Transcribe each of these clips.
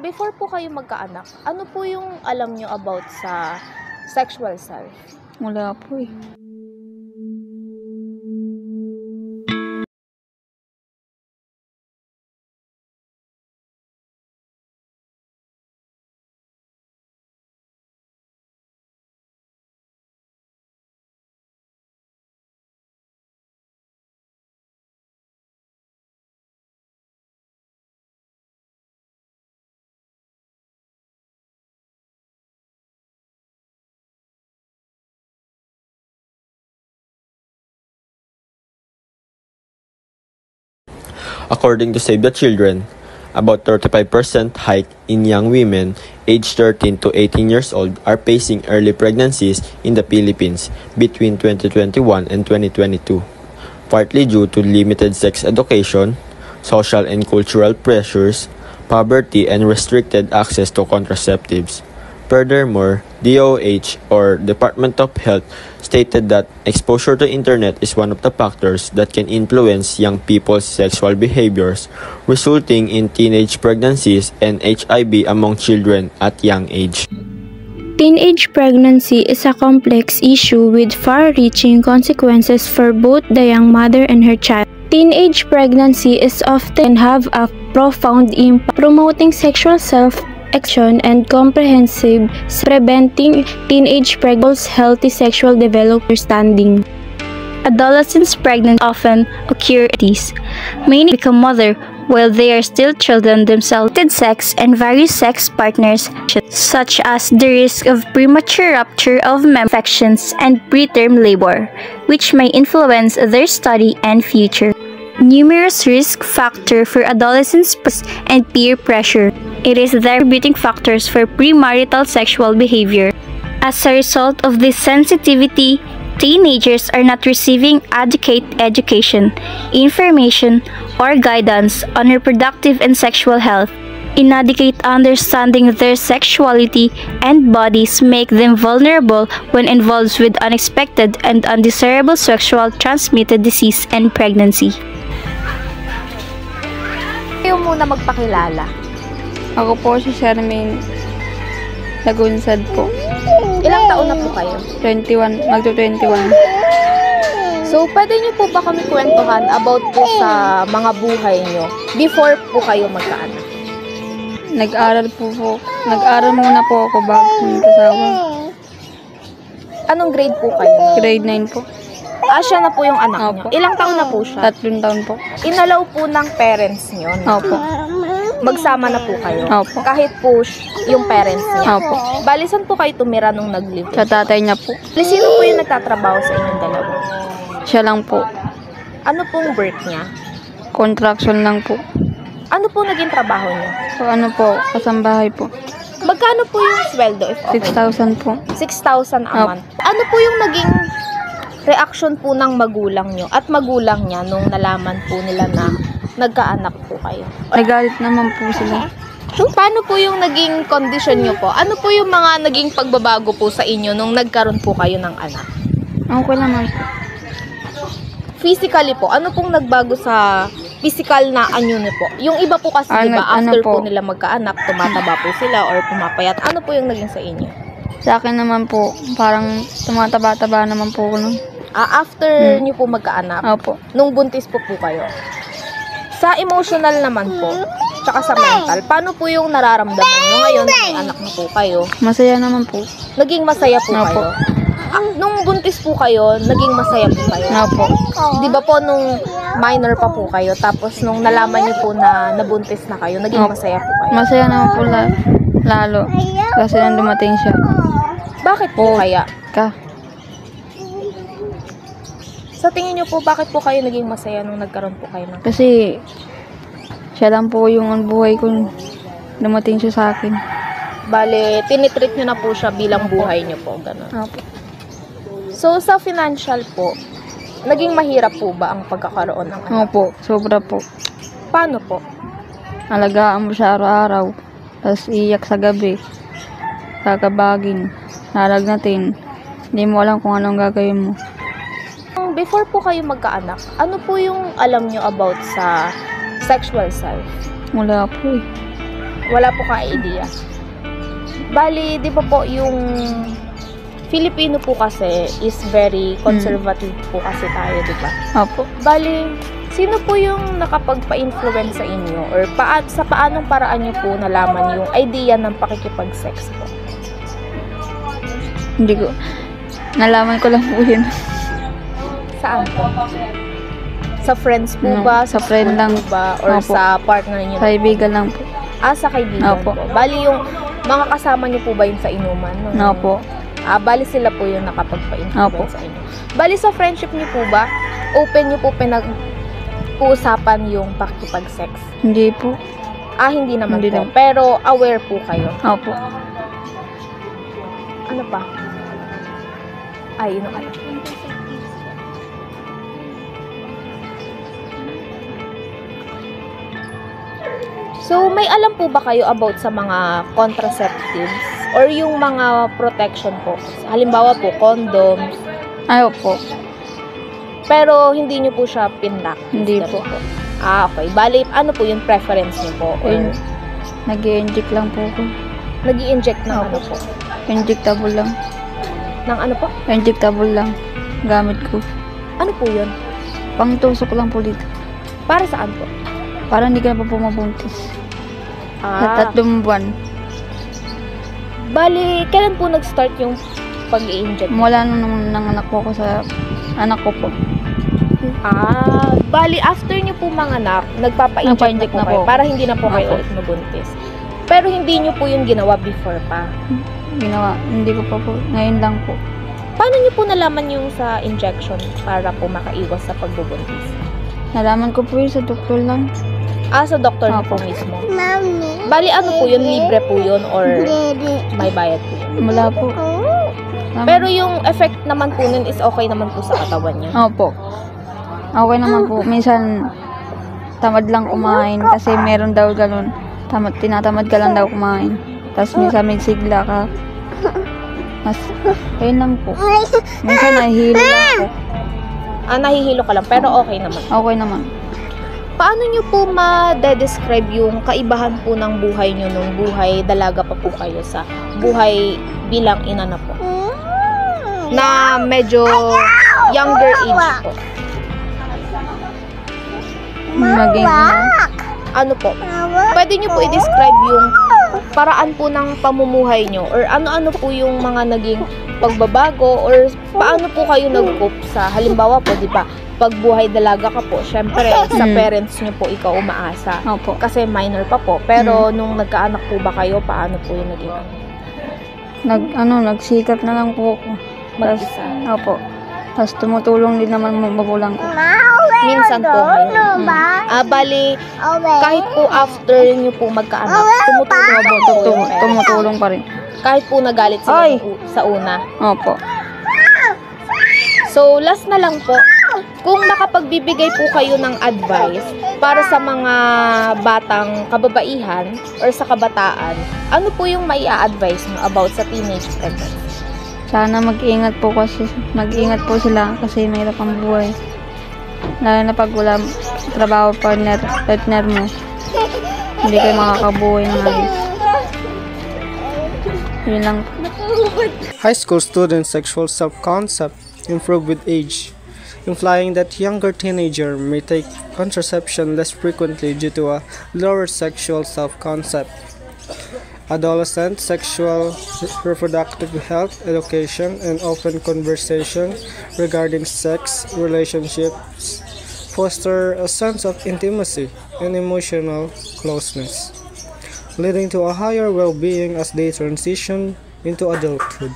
Before po kayo magkaanak, ano po yung alam nyo about sa sexual self? Wala po eh. According to Save the Children, about 35% hike in young women aged 13 to 18 years old are facing early pregnancies in the Philippines between 2021 and 2022, partly due to limited sex education, social and cultural pressures, poverty, and restricted access to contraceptives. Furthermore, DOH or Department of Health stated that exposure to internet is one of the factors that can influence young people's sexual behaviors, resulting in teenage pregnancies and HIV among children at young age. Teenage pregnancy is a complex issue with far-reaching consequences for both the young mother and her child. Teenage pregnancy is often have a profound impact promoting sexual self-expression and comprehensive preventing teenage pregnancy's healthy sexual development standing. Adolescents pregnant often occur at these. Many become mother while they are still children themselves. Sex and various sex partners, such as the risk of premature rupture of infections and preterm labor, which may influence their study and future. Numerous risk factors for adolescents and peer pressure. It is the contributing factors for premarital sexual behavior. As a result of this sensitivity, teenagers are not receiving adequate education, information, or guidance on reproductive and sexual health. Inadequate understanding of their sexuality and bodies make them vulnerable when involved with unexpected and undesirable sexual transmitted disease and pregnancy. Kayo muna magpakilala. Ako po si Charmaine Lagunsad po. Ilang taon na po kayo? 21, magto-21. So, pwede nyo po ba kami kwentuhan about po sa mga buhay nyo before po kayo magkaanak? Nag-aral muna po ako bago mag-asawa. Anong grade po kayo? Grade 9 po. Siya na po yung anak nyo. Opo. Ilang taon na po siya? 3 taon po. Inalaw po ng parents nyo na Opo. magsama na po kayo. Opo. Kahit po yung parents niya. Opo. Bali, saan po kayo tumira nung nag-live? Sa tatay niya po. Sino po yung nagtatrabaho sa inyong dalawa? Siya lang po. Ano pong work niya? Contraction lang po. Ano po naging trabaho niya? So ano po, kasambahay po. Magkano po yung sweldo if okay? 6,000 po. 6,000 a Opo. month. Ano po yung naging reaction po ng magulang nyo at magulang niya nung nalaman po nila na nagkaanak po kayo? Nagalit naman po sila. So, paano po yung naging condition nyo po? Ano po yung mga naging pagbabago po sa inyo nung nagkaroon po kayo ng anak? Okay naman po. Physically po, ano pong nagbago sa physical na anyo niyo po? Yung iba po kasi, diba, after po nila magkaanak, tumataba po sila or pumapayat. Ano po yung naging sa inyo? Sa akin naman po, parang tumataba-taba naman po ako nun. After niyo po magkaanak, Opo. nung buntis po kayo, sa emotional naman po, tsaka sa mental, paano po yung nararamdaman nyo ngayon na may anak na po kayo? Masaya naman po. Naging masaya po Opo. kayo? Nung buntis po kayo, naging masaya po kayo? Opo. Di ba po nung minor pa po kayo, tapos nung nalaman niyo po na nabuntis na kayo, naging masaya po kayo? Masaya naman po lalo. Kasi nang dumating siya. Bakit po kaya? Ka. Sa tingin niyo po, bakit po kayo naging masaya nung nagkaroon po kayo ng... Kasi siya lang po yung ang buhay ko. Dumating siya sa akin. Bale, tinitreat niyo na po siya bilang buhay niyo po, gano'n. Opo. So, sa financial po, naging mahirap po ba ang pagkakaroon ng anak? Opo, sobra po. Paano po? Alagaan mo siya araw-araw. Tapos iyak sa gabi. Kakabagin. Naragnatin. Hindi mo alam kung anong gagawin mo. Before po kayo magkaanak, ano po yung alam nyo about sa sexual self? Wala po eh. Wala po ka idea. Bali, di ba po yung Filipino po kasi is very conservative po kasi tayo, di ba? Opo. Bali, sino po yung nakapagpa-influence sa inyo? Or sa paanong paraan nyo po nalaman yung idea ng pakikipag-sex po? Hindi ko. Nalaman ko lang po yun. Saan po? Sa friends po No, ba? sa friend school lang. po ba? Or Opo. sa partner nyo? Kaibigan lang po. Sa kaibigan Opo. po. Bali, yung mga kasama nyo po ba yung sa inuman? Opo. Bali sila po yung nakapagpa-influence Opo. sa inyo. Bali sa friendship nyo po ba, open nyo po pinag-uusapan yung pakikipag-sex? Hindi po. Hindi naman Hindi po. naman. Pero aware po kayo. Opo. Ano pa? Yun ang alam. So, may alam po ba kayo about sa mga contraceptives or yung mga protection po? Halimbawa po, condoms. Ay, opo. Pero hindi nyo po siya pinlock. Hindi po. Okay. Bali, ano po yung preference nyo po? Or Ayun. Nag-i-inject lang po ako. nag-i-inject ng ano po? Injectable lang. Ng ano po? Injectable lang. Gamit ko. Ano po yun? Pangtusok lang po dito. Para saan po? Para hindi ka na po mabuntis. Sa 3 buwan. Bali, kailan po nag-start yung pag-i-inject? Wala nung nanganak po ako sa anak ko po. Bali, after nyo po manganak, nagpapa-inject Nagpa-inject na po na kayo po. para hindi na po kayo Opo. ulit mabuntis. Pero hindi nyo po yung ginawa before pa. Ginawa. Hindi ko pa po. Ngayon lang po. Paano nyo po nalaman yung sa injection para po makaiwas sa pagbubuntis? Nalaman ko po yun sa doktor lang. Sa doktor nyo po Opo. mismo. Bali, ano po yun? Libre po yun or may bayad po yun? Wala po. Pero yung effect naman po nun is okay naman po sa katawan nyo. Opo. Okay naman po. Minsan, tamad lang kumain kasi meron daw ganun. Tinatamad ka lang daw kumain. Tapos minsan may sigla ka. Mas, ayun lang po. Minsan nahihilo lang ako. Nahihilo ka lang, pero okay naman. Okay naman. Paano nyo po ma-describe yung kaibahan po ng buhay nyo nung buhay dalaga pa po kayo sa buhay bilang ina na po? Na medyo younger age po. Maging, Ano po? Pwede nyo po i-describe yung paraan po ng pamumuhay nyo or ano-ano po yung mga naging pagbabago or paano po kayo nag-cope sa halimbawa po, di ba? Pag buhay dalaga ka po, syempre sa parents nyo po ikaw umaasa. opo. Kasi minor pa po. Pero nung nagkaanak po ba kayo, paano po yung naging Nagsikap na lang po ako. mag-isa? Opo. Tapos tumutulong din naman mga magulang ko. Minsan po ngayon. Bali, kahit po after nyo po magkaanak, tumutulong po yung parents. Tumutulong pa rin. Kahit po nagalit sila sa una. Opo. So, last na lang po, kung makapagbibigay po kayo ng advice para sa mga batang kababaihan or sa kabataan, ano po yung mai-advise mo about sa teenage pregnancy? Sana mag-ingat po sila kasi mahirap ang buhay. Lalo na pag wala trabaho partner mo, hindi kayo makakabuhay ng ayos. Yun lang. High school students' sexual self-concept improve with age, implying that younger teenager may take contraception less frequently due to a lower sexual self-concept. Adolescent sexual reproductive health education and open conversation regarding sex relationships foster a sense of intimacy and emotional closeness, leading to a higher well-being as they transition into adulthood.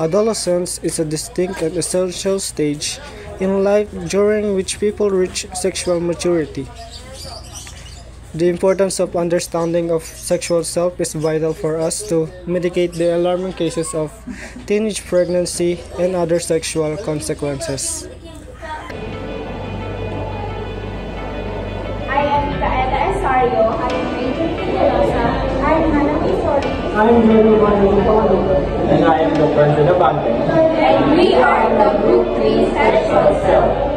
Adolescence is a distinct and essential stage in life during which people reach sexual maturity. The importance of understanding of sexual self is vital for us to mitigate the alarming cases of teenage pregnancy and other sexual consequences. I am Micaela Esario. I am Major Piñalosa. I am Hanabi Sori. I am Jeremy Manolo. And I am Dr. Sinabante. And we are the Group 3 Sexual Self.